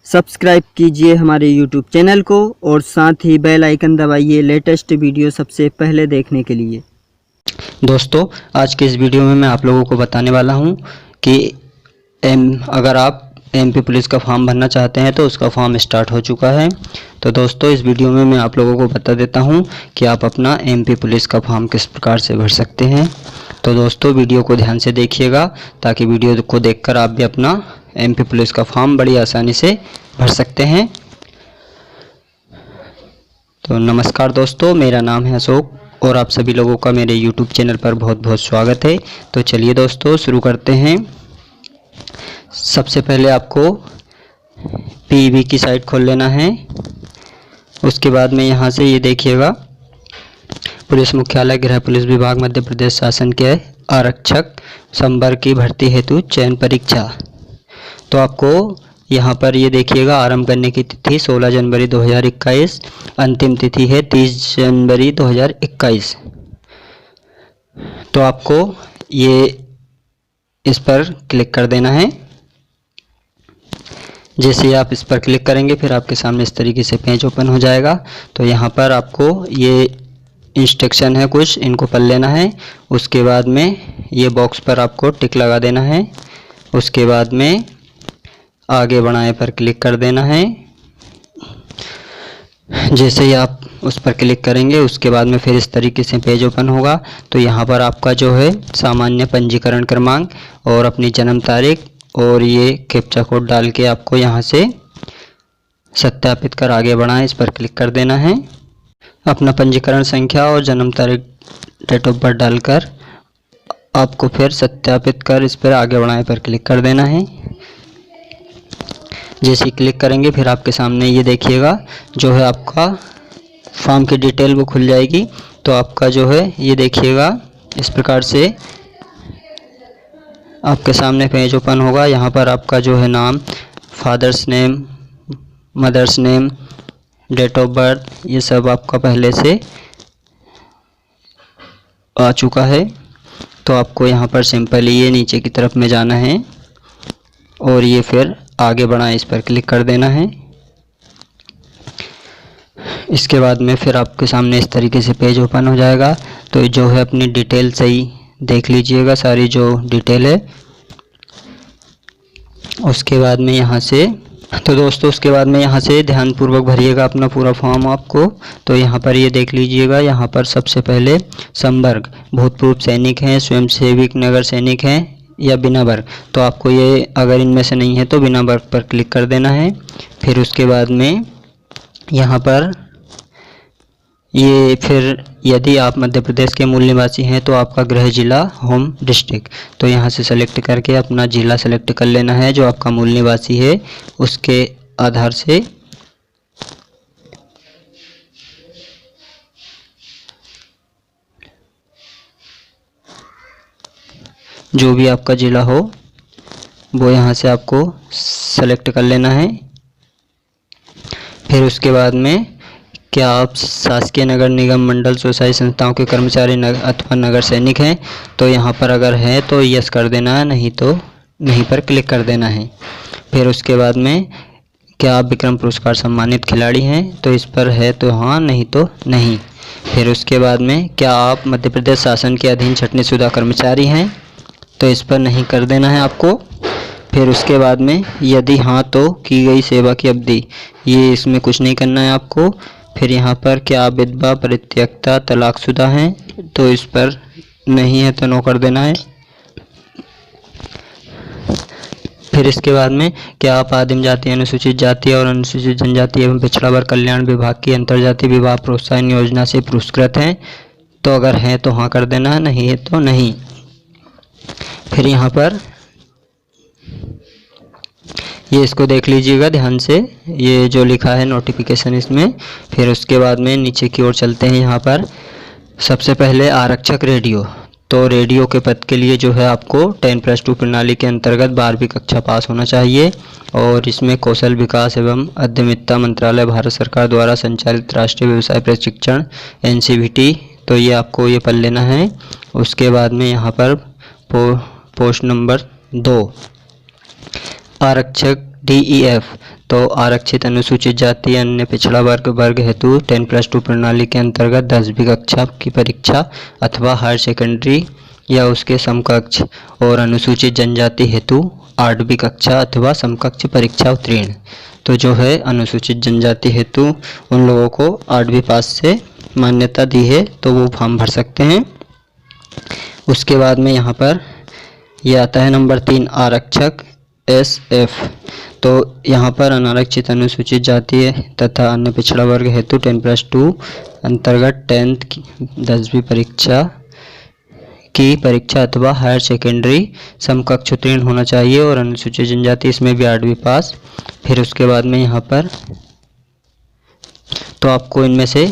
Subscribe कीजिए हमारे YouTube channel को और साथ ही बेल आइकन दबाइए लेटेस्ट वीडियो सबसे पहले देखने के लिए। दोस्तों, आज के इस वीडियो में मैं आप लोगों को बताने वाला हूं कि अगर आप एमपी पुलिस का फॉर्म भरना चाहते हैं तो उसका फॉर्म स्टार्ट हो चुका है। तो दोस्तों, इस वीडियो में मैं आप लोगों को बता देता हूं कि आप अपना एमपी पुलिस का फॉर्म किस प्रकार से भर सकते हैं। तो दोस्तों, वीडियो को ध्यान से देखिएगा ताकि वीडियो को देखकर आप भी अपना एमपी पुलिस का फॉर्म बड़ी आसानी से भर सकते हैं। तो नमस्कार दोस्तों, मेरा नाम है अशोक और आप सभी लोगों का मेरे YouTube चैनल पर बहुत बहुत स्वागत है। तो चलिए दोस्तों, शुरू करते हैं। सबसे पहले आपको PEB की साइट खोल लेना है। उसके बाद में यहाँ से ये देखिएगा, पुलिस मुख्यालय गृह पुलिस विभाग मध्य प्रदेश शासन के आरक्षक संवर्ग की भर्ती हेतु चयन परीक्षा। तो आपको यहाँ पर ये देखिएगा, आरंभ करने की तिथि 16 जनवरी 2021, अंतिम तिथि है 30 जनवरी 2021। तो आपको ये इस पर क्लिक कर देना है। जैसे ही आप इस पर क्लिक करेंगे फिर आपके सामने इस तरीके से पेज ओपन हो जाएगा। तो यहाँ पर आपको ये इंस्ट्रक्शन है कुछ, इनको पढ़ लेना है। उसके बाद में ये बॉक्स पर आपको टिक लगा देना है। उसके बाद में आगे बढ़ाएं पर क्लिक कर देना है। जैसे ही आप उस पर क्लिक करेंगे उसके बाद में फिर इस तरीके से पेज ओपन होगा। तो यहाँ पर आपका जो है सामान्य पंजीकरण क्रमांक और अपनी जन्म तारीख और ये कैप्चा कोड डाल के आपको यहाँ से सत्यापित कर आगे बढ़ाएं, इस पर क्लिक कर देना है। अपना पंजीकरण संख्या और जन्म तारीख डेट ऑफ बर्थ डालकर आपको फिर सत्यापित कर इस पर आगे बढ़ाएं पर क्लिक कर देना है। जैसे ही क्लिक करेंगे फिर आपके सामने ये देखिएगा, जो है आपका फॉर्म की डिटेल वो खुल जाएगी। तो आपका जो है ये देखिएगा, इस प्रकार से आपके सामने पेज ओपन होगा। यहाँ पर आपका जो है नाम, father's name, mother's name, date of birth, ये सब आपका पहले से आ चुका है। तो आपको यहाँ पर सिंपली ये नीचे की तरफ में जाना है और ये फिर आगे बढ़ाएं, इस पर क्लिक कर देना है। इसके बाद में फिर आपके सामने इस तरीके से पेज ओपन हो जाएगा। तो जो है अपनी डिटेल सही देख लीजिएगा, सारी जो डिटेल है। उसके बाद में यहाँ से उसके बाद में यहाँ से ध्यानपूर्वक भरिएगा अपना पूरा फॉर्म आपको। तो यहाँ पर ये देख लीजिएगा, यहाँ पर सबसे पहले संवर्ग, भूतपूर्व सैनिक हैं, स्वयंसेविक नगर सैनिक हैं या बिना वर्ग। तो आपको ये अगर इनमें से नहीं है तो बिना वर्ग पर क्लिक कर देना है। फिर उसके बाद में यहाँ पर ये फिर यदि आप मध्य प्रदेश के मूल निवासी हैं तो आपका गृह जिला, होम डिस्ट्रिक्ट। तो यहाँ से सेलेक्ट करके अपना जिला सेलेक्ट कर लेना है जो आपका मूल निवासी है, उसके आधार से। जो भी आपका जिला हो वो यहाँ से आपको सेलेक्ट कर लेना है। फिर उसके बाद में क्या आप शासकीय नगर निगम मंडल सोसाइटी संस्थाओं के कर्मचारी अथवा नगर सैनिक हैं। तो यहाँ पर अगर है तो यस कर देना है, नहीं तो नहीं पर क्लिक कर देना है। फिर उसके बाद में क्या आप विक्रम पुरस्कार सम्मानित खिलाड़ी हैं। तो इस पर है तो हाँ, नहीं तो नहीं। फिर उसके बाद में क्या आप मध्य प्रदेश शासन के अधीन छँटनीशुदा कर्मचारी हैं। तो इस पर नहीं कर देना है आपको। फिर उसके बाद में यदि हाँ तो की गई सेवा की अवधि, ये इसमें कुछ नहीं करना है आपको। फिर यहाँ पर क्या आप विधवा, परित्यक्ता, तलाकशुदा हैं। तो इस पर नहीं है तो नो कर देना है। फिर इसके बाद में क्या आप आदिम जाति, अनुसूचित जाति और अनुसूचित जनजाति एवं पिछड़ा वर्ग कल्याण विभाग की अंतर्जातीय विवाह प्रोत्साहन योजना से पुरस्कृत हैं। तो अगर है तो हाँ कर देना है, नहीं है तो नहीं। फिर यहाँ पर ये इसको देख लीजिएगा ध्यान से, ये जो लिखा है नोटिफिकेशन इसमें। फिर उसके बाद में नीचे की ओर चलते हैं। यहाँ पर सबसे पहले आरक्षक रेडियो। तो रेडियो के पद के लिए जो है आपको 10+2 प्रणाली के अंतर्गत 12वीं कक्षा पास होना चाहिए और इसमें कौशल विकास एवं उद्यमिता मंत्रालय भारत सरकार द्वारा संचालित राष्ट्रीय व्यवसाय प्रशिक्षण NCVT। तो ये आपको ये पढ़ लेना है। उसके बाद में यहाँ पर पोस्ट नंबर 2 आरक्षक DEF तो आरक्षित अनुसूचित जाति अन्य पिछड़ा वर्ग हेतु 10+2 प्रणाली के अंतर्गत 10वीं कक्षा की परीक्षा अथवा हायर सेकेंडरी या उसके समकक्ष और अनुसूचित जनजाति हेतु 8वीं कक्षा अथवा समकक्ष परीक्षा उत्तीर्ण। तो जो है अनुसूचित जनजाति हेतु उन लोगों को 8वीं पास से मान्यता दी है तो वो फॉर्म भर सकते हैं। उसके बाद में यहाँ पर ये आता है नंबर 3 आरक्षक SF। तो यहाँ पर अनारक्षित अनुसूचित जाति तथा अन्य पिछड़ा वर्ग हेतु 10+2 अंतर्गत 10th की 10वीं परीक्षा अथवा हायर सेकेंडरी समकक्ष उत्तीर्ण होना चाहिए और अनुसूचित जनजाति इसमें भी 8वीं पास। फिर उसके बाद में यहाँ पर तो आपको इनमें से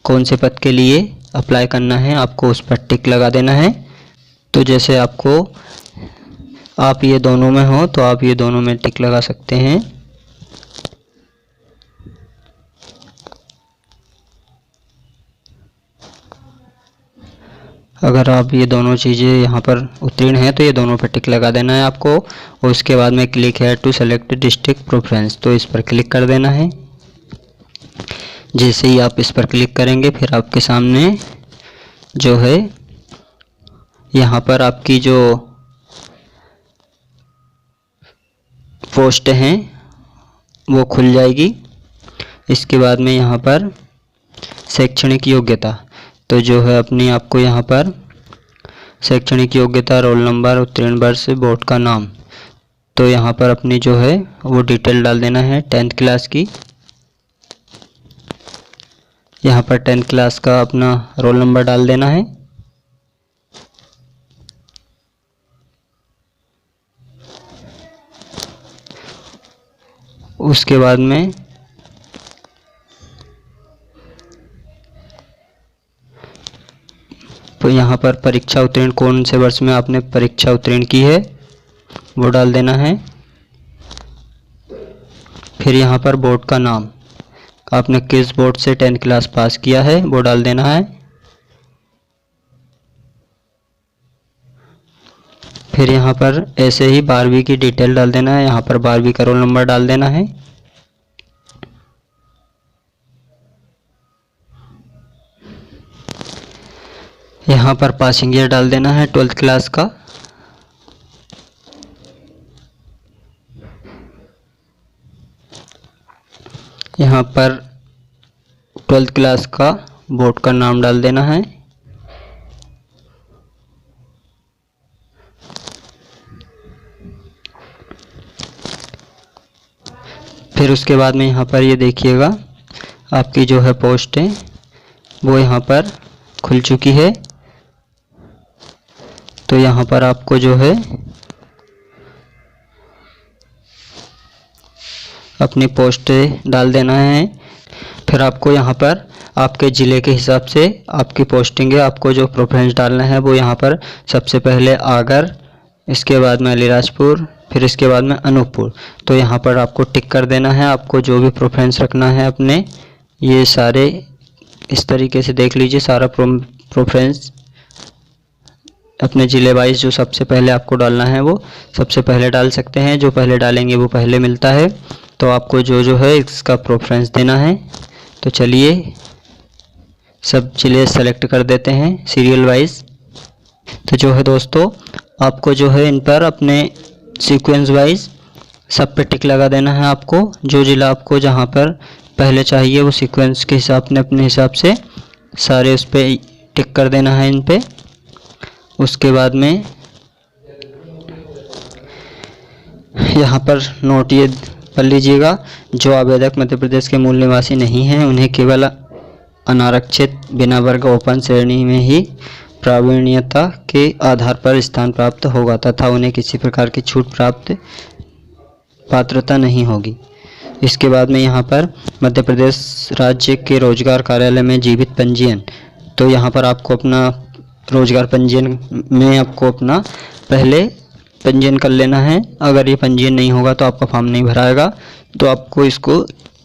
कौन से पद के लिए अप्लाई करना है, आपको उस पर टिक लगा देना है। तो जैसे आप ये दोनों में हो तो आप ये दोनों में टिक लगा सकते हैं। अगर आप ये दोनों चीज़ें यहाँ पर उत्तीर्ण हैं तो ये दोनों पर टिक लगा देना है आपको। और उसके बाद में क्लिक है टू सेलेक्ट डिस्ट्रिक्ट प्रेफरेंस, तो इस पर क्लिक कर देना है। जैसे ही आप इस पर क्लिक करेंगे फिर आपके सामने जो है यहाँ पर आपकी जो पोस्ट हैं वो खुल जाएगी। इसके बाद में यहाँ पर शैक्षणिक योग्यता, तो जो है अपनी आपको यहाँ पर शैक्षणिक योग्यता, रोल नंबर, उत्तीर्ण वर्ष, बोर्ड का नाम, तो यहाँ पर अपनी जो है वो डिटेल डाल देना है 10th क्लास की। यहाँ पर 10th क्लास का अपना रोल नंबर डाल देना है। उसके बाद में तो यहाँ पर परीक्षा उत्तीर्ण, कौन से वर्ष में आपने परीक्षा उत्तीर्ण की है वो डाल देना है। फिर यहाँ पर बोर्ड का नाम, आपने किस बोर्ड से 10th क्लास पास किया है वो डाल देना है। फिर यहाँ पर ऐसे ही 12वीं की डिटेल डाल देना है। यहाँ पर 12वीं का रोल नंबर डाल देना है। यहाँ पर पासिंग ईयर डाल देना है 12th क्लास का। यहाँ पर 12th क्लास का बोर्ड का नाम डाल देना है। फिर उसके बाद में यहाँ पर ये देखिएगा आपकी जो है पोस्ट है वो यहाँ पर खुल चुकी है। तो यहाँ पर आपको जो है अपनी पोस्ट डाल देना है। फिर आपको यहाँ पर आपके ज़िले के हिसाब से आपकी पोस्टिंग है, आपको जो प्रेफरेंस डालना है वो यहाँ पर सबसे पहले आगर, इसके बाद में अलीराजपुर, फिर इसके बाद में अनूपपुर। तो यहाँ पर आपको टिक कर देना है। आपको जो भी प्रेफरेंस रखना है अपने, ये सारे इस तरीके से देख लीजिए, सारा प्रेफरेंस अपने ज़िले वाइज जो सबसे पहले आपको डालना है वो सबसे पहले डाल सकते हैं। जो पहले डालेंगे वो पहले मिलता है। तो आपको जो है इसका प्रेफरेंस देना है। तो चलिए सब ज़िले सेलेक्ट कर देते हैं सीरियल वाइज। तो जो है दोस्तों आपको जो है इन पर अपने सीक्वेंस वाइज सब पे टिक लगा देना है। आपको जो ज़िला आपको जहाँ पर पहले चाहिए वो सीक्वेंस के हिसाब से अपने हिसाब से सारे उस पर टिक कर देना है इन पे। उसके बाद में यहाँ पर नोट ये पढ़ लीजिएगा, जो आवेदक मध्य प्रदेश के मूल निवासी नहीं हैं उन्हें केवल अनारक्षित बिना वर्ग ओपन श्रेणी में ही प्रावीण्यता के आधार पर स्थान प्राप्त होगा तथा उन्हें किसी प्रकार की छूट प्राप्त पात्रता नहीं होगी। इसके बाद में यहाँ पर मध्य प्रदेश राज्य के रोजगार कार्यालय में जीवित पंजीयन, तो यहाँ पर आपको अपना रोजगार पंजीयन में आपको अपना पहले पंजीयन कर लेना है। अगर ये पंजीयन नहीं होगा तो आपका फॉर्म नहीं भराएगा। तो आपको इसको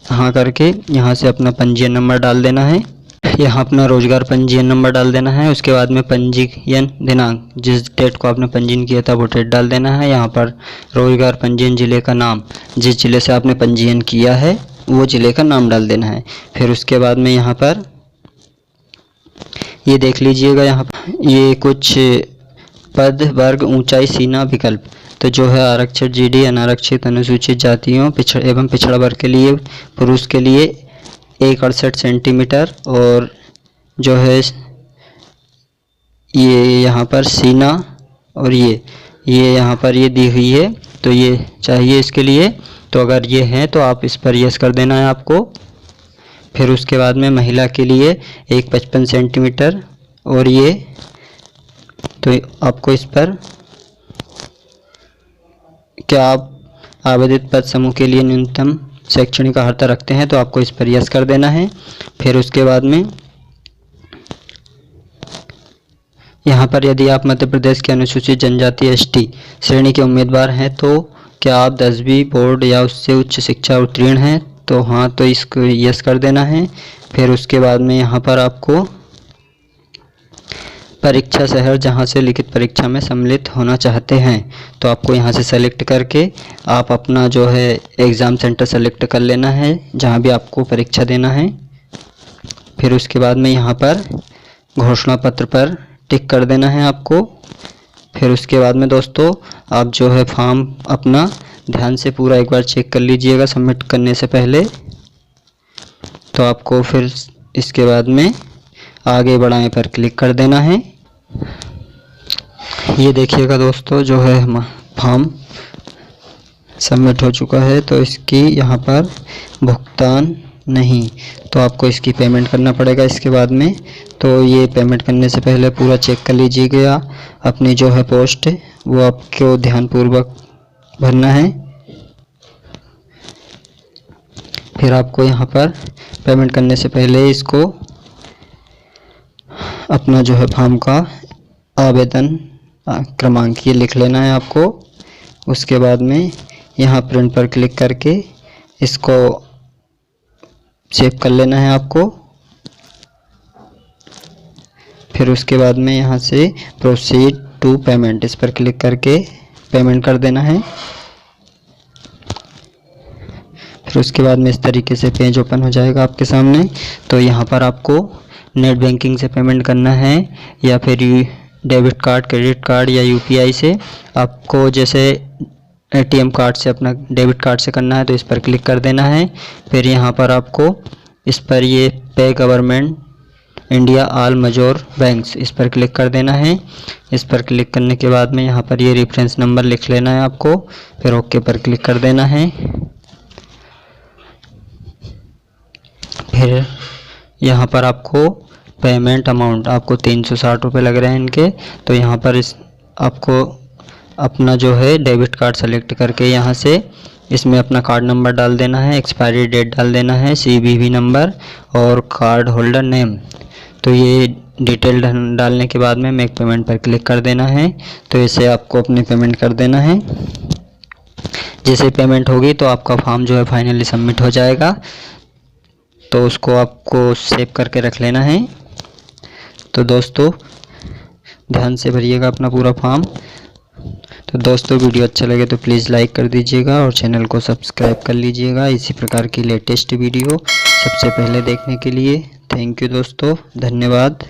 हाँ करके यहाँ से अपना पंजीयन नंबर डाल देना है। यहाँ अपना रोजगार पंजीयन नंबर डाल देना है। उसके बाद में पंजीयन दिनांक, जिस डेट को आपने पंजीयन किया था वो डेट डाल देना है। यहाँ पर रोजगार पंजीयन जिले का नाम, जिस जिले से आपने पंजीयन किया है वो जिले का नाम डाल देना है। फिर उसके बाद में यहाँ पर ये देख लीजिएगा, यहाँ ये कुछ पद, वर्ग, ऊंचाई, सीमा विकल्प। तो जो है आरक्षित जीडी, अनारक्षित, अनुसूचित जातियों एवं पिछड़ा वर्ग के लिए पुरुष के लिए 168 सेंटीमीटर, और जो है ये यहाँ पर सीना और ये यहाँ पर ये दी हुई है, तो ये चाहिए इसके लिए। तो अगर ये है तो आप इस पर यस कर देना है आपको। फिर उसके बाद में महिला के लिए 155 सेंटीमीटर, और ये तो आपको इस पर, क्या आप आवेदित पद समूह के लिए न्यूनतम शैक्षणिक अर्हता रखते हैं, तो आपको इस पर यस कर देना है। फिर उसके बाद में यहाँ पर यदि आप मध्य प्रदेश के अनुसूचित जनजाति एसटी श्रेणी के उम्मीदवार हैं, तो क्या आप 10वीं बोर्ड या उससे उच्च शिक्षा उत्तीर्ण हैं, तो हाँ, तो इसको यस कर देना है। फिर उसके बाद में यहाँ पर आपको परीक्षा शहर जहाँ से लिखित परीक्षा में सम्मिलित होना चाहते हैं, तो आपको यहाँ से सेलेक्ट करके आप अपना जो है एग्ज़ाम सेंटर सेलेक्ट कर लेना है जहाँ भी आपको परीक्षा देना है। फिर उसके बाद में यहाँ पर घोषणा पत्र पर टिक कर देना है आपको। फिर उसके बाद में दोस्तों आप जो है फॉर्म अपना ध्यान से पूरा एक बार चेक कर लीजिएगा सबमिट करने से पहले। तो आपको फिर इसके बाद में आगे बढ़ाने पर क्लिक कर देना है। ये देखिएगा दोस्तों, जो है फॉर्म सबमिट हो चुका है। तो इसकी यहाँ पर भुगतान नहीं, तो आपको इसकी पेमेंट करना पड़ेगा इसके बाद में। तो ये पेमेंट करने से पहले पूरा चेक कर लीजिएगा अपनी जो है पोस्ट, वो आपको ध्यानपूर्वक भरना है। फिर आपको यहाँ पर पेमेंट करने से पहले इसको अपना जो है फॉर्म का आवेदन क्रमांक ये लिख लेना है आपको। उसके बाद में यहाँ प्रिंट पर क्लिक करके इसको सेव कर लेना है आपको। फिर उसके बाद में यहाँ से प्रोसीड टू पेमेंट, इस पर क्लिक करके पेमेंट कर देना है। फिर उसके बाद में इस तरीके से पेज ओपन हो जाएगा आपके सामने। तो यहाँ पर आपको नेट बैंकिंग से पेमेंट करना है या फिर डेबिट कार्ड, क्रेडिट कार्ड या यूपीआई से। आपको जैसे एटीएम कार्ड से, अपना डेबिट कार्ड से करना है तो इस पर क्लिक कर देना है। फिर यहाँ पर आपको इस पर ये पे government India all major banks, इस पर क्लिक कर देना है। इस पर क्लिक करने के बाद में यहाँ पर ये रेफरेंस नंबर लिख लेना है आपको। फिर ओके पर क्लिक कर देना है। फिर यहाँ पर आपको पेमेंट अमाउंट, आपको 360 रुपये लग रहे हैं इनके। तो यहाँ पर आपको अपना जो है डेबिट कार्ड सेलेक्ट करके यहाँ से इसमें अपना कार्ड नंबर डाल देना है, एक्सपायरी डेट डाल देना है, CVV नंबर और कार्ड होल्डर नेम। तो ये डिटेल डालने के बाद में मेक पेमेंट पर क्लिक कर देना है। तो इसे आपको अपनी पेमेंट कर देना है। जैसे पेमेंट होगी तो आपका फॉर्म जो है फाइनली सबमिट हो जाएगा। तो उसको आपको सेव करके रख लेना है। तो दोस्तों ध्यान से भरिएगा अपना पूरा फॉर्म। तो दोस्तों वीडियो अच्छा लगे तो प्लीज़ लाइक कर दीजिएगा और चैनल को सब्सक्राइब कर लीजिएगा इसी प्रकार की लेटेस्ट वीडियो सबसे पहले देखने के लिए। थैंक यू दोस्तों, धन्यवाद।